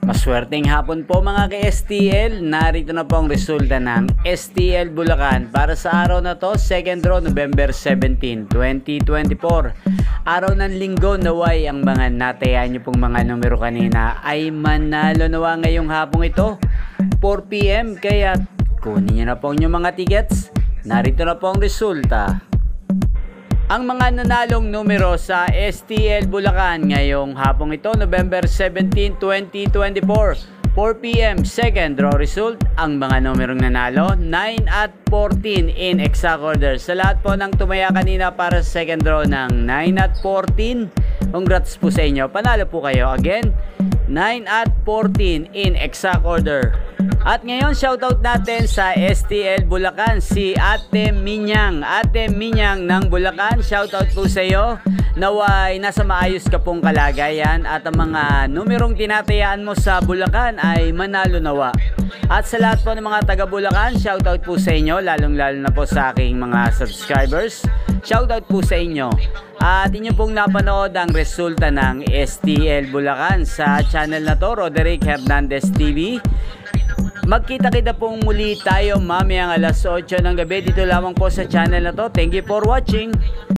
Maswerteng hapon po mga ka-STL. Narito na po ang resulta ng STL Bulacan para sa araw na to, second draw, November 17, 2024. Araw ng linggo, naway ang mga natayan nyo pong mga numero kanina ay manalo nawa ngayong hapong ito, 4 PM. Kaya kunin nyo na po ang inyong mga tickets. Narito na po ang resulta. Ang mga nanalong numero sa STL Bulacan ngayong hapong ito, November 17, 2024, 4 PM, second draw result. Ang mga numerong nanalo, 9 at 14 in exact order. Sa lahat po ng tumaya kanina para sa second draw ng 9 at 14, congrats po sa inyo. Panalo po kayo. Again, 9 at 14 in exact order. At ngayon, shoutout natin sa STL Bulacan, si Ate Minyang. Ate Minyang ng Bulacan, shoutout po sa iyo. Naway nasa maayos ka pong kalagayan at ang mga numerong tinatayaan mo sa Bulacan ay manalo nawa. At sa lahat po ng mga taga Bulacan, shoutout po sa inyo, lalong-lalo na po sa aking mga subscribers. Shoutout po sa inyo. At inyo pong napanood ang resulta ng STL Bulacan sa channel na to, Roderick Hernandez TV. Magkita-kita pong muli tayo mamayang alas 8 ng gabi dito lamang po sa channel na to. Thank you for watching.